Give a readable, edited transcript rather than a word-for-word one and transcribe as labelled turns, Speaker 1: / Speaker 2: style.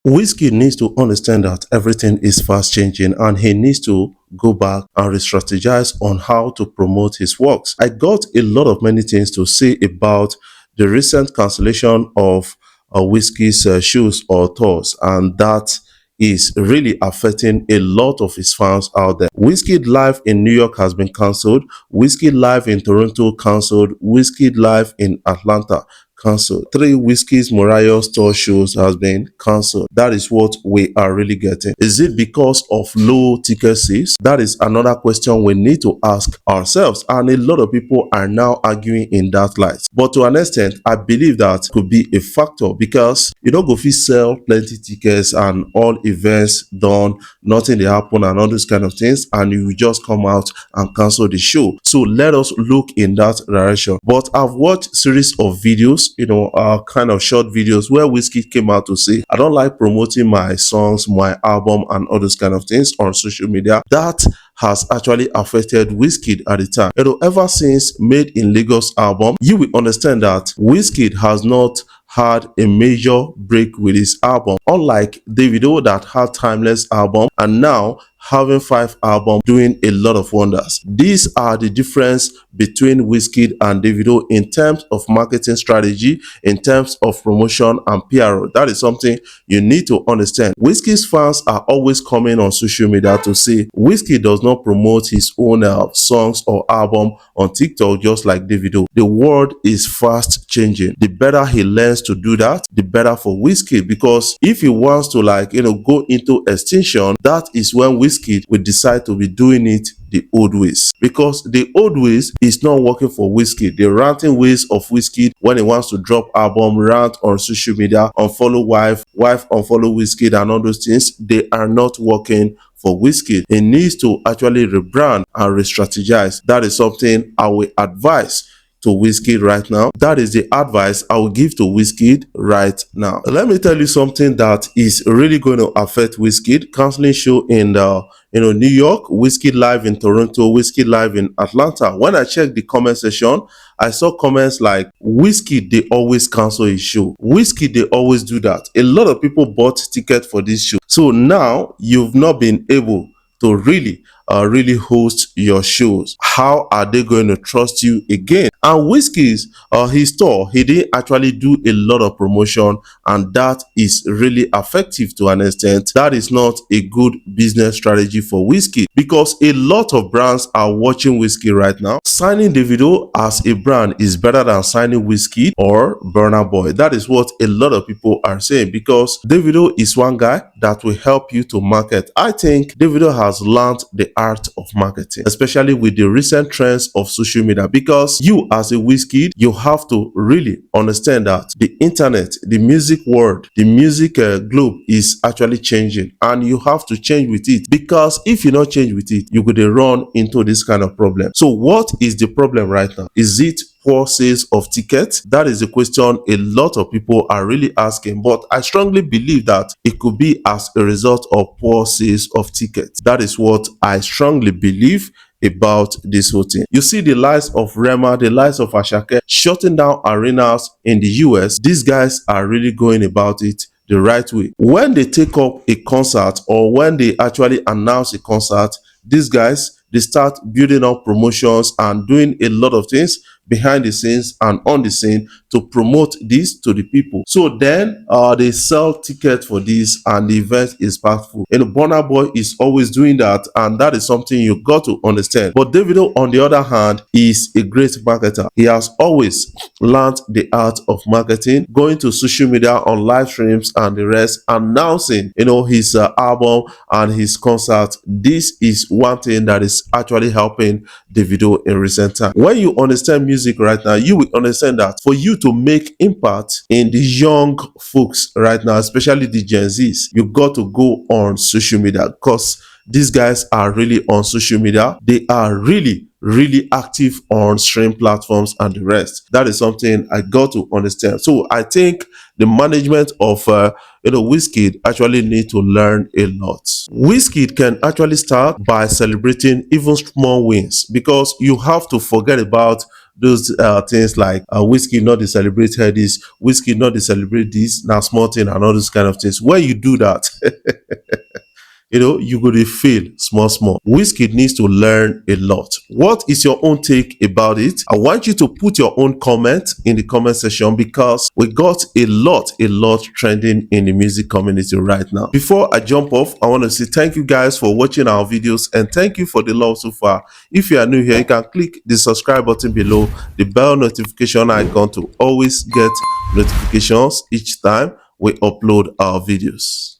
Speaker 1: Wizkid needs to understand that everything is fast changing and he needs to go back and re-strategize on how to promote his works. I got a lot of many things to say about the recent cancellation of Wizkid's shows or tours, and that is really affecting a lot of his fans out there. Wizkid Live in New York has been cancelled. Wizkid Live in Toronto cancelled. Wizkid Live in Atlanta cancelled. Three Wizkid's Morayo store shows has been cancelled. That is what we are really getting. Is it because of low ticket sales? That is another question we need to ask ourselves. And a lot of people are now arguing in that light. But to an extent, I believe that could be a factor because you don't go fit sell plenty tickets and all events done, nothing they happen and all those kind of things, and you will just come out and cancel the show. So let us look in that direction. But I've watched series of videos, kind of short videos where Wizkid came out to say, I don't like promoting my songs, my album, and all those kind of things on social media. That has actually affected Wizkid at the time. Ever since Made in Lagos album, you will understand that Wizkid has not had a major break with his album, unlike Davido that had Timeless album and now having 5 albums doing a lot of wonders. These are the difference between Wizkid and Davido in terms of marketing strategy, in terms of promotion and PR. That is something you need to understand. Wizkid's fans are always coming on social media to say Wizkid does not promote his own songs or album on TikTok just like Davido. The world is fast changing. The better he learns to do that, the better for Wizkid, because if he wants to go into extinction, that is when Wizkid will decide to be doing it the old ways, because the old ways is not working for Wizkid. The ranting ways of Wizkid when he wants to drop album, rant on social media, unfollow wife unfollow Wizkid and all those things, they are not working for Wizkid. He needs to actually rebrand and re-strategize. That is something I will advise to Wizkid right now. That is the advice I will give to Wizkid right now. Let me tell you something that is really going to affect Wizkid. Canceling show in New York, Wizkid Live in Toronto, Wizkid Live in Atlanta. When I checked the comment section, I saw comments like, Wizkid, they always cancel his show. Wizkid, they always do that. A lot of people bought tickets for this show. So now you've not been able to really host your shows. How are they going to trust you again? And Wizkid's his tour, he didn't actually do a lot of promotion, and that is really effective to an extent. That is not a good business strategy for Wizkid, because a lot of brands are watching Wizkid right now. Signing Davido as a brand is better than signing Wizkid or Burna Boy. That is what a lot of people are saying, because Davido is one guy that will help you to market. I think Davido has learned the art of marketing, especially with the recent trends of social media, because you as a Wizkid, you have to really understand that the internet, the music world, the music globe is actually changing, and you have to change with it, because if you not change with it, you could run into this kind of problem. So what is the problem right now? Is it poor sales of tickets? That is a question a lot of people are really asking, but I strongly believe that it could be as a result of poor sales of tickets. That is what I strongly believe about this whole thing. You see the likes of Rema, the likes of Ashake shutting down arenas in the US. These guys are really going about it the right way. When they take up a concert or when they actually announce a concert, these guys, they start building up promotions and doing a lot of things behind the scenes and on the scene to promote this to the people. So then they sell tickets for this and the event is powerful. And Burna Boy is always doing that, and that is something you got to understand. But Davido, on the other hand, is a great marketer. He has always learned the art of marketing, going to social media on live streams and the rest, announcing his album and his concert. This is one thing that is actually helping Davido in recent time. When you understand music right now, you will understand that for you to make impact in the young folks right now, especially the Gen Zs, you got to go on social media, because these guys are really on social media. They are really active on stream platforms and the rest. That is something I got to understand. So I think the management of Wizkid actually need to learn a lot. Wizkid can actually start by celebrating even small wins, because you have to forget about those things like Wizkid not to celebrate this, Wizkid not to celebrate this, now small thing and all those kind of things. When you do that, you go to fail small, small. Wizkid needs to learn a lot. What is your own take about it? I want you to put your own comment in the comment section, because we got a lot trending in the music community right now. Before I jump off, I want to say thank you guys for watching our videos, and thank you for the love so far. If you are new here, you can click the subscribe button below, the bell notification icon to always get notifications each time we upload our videos.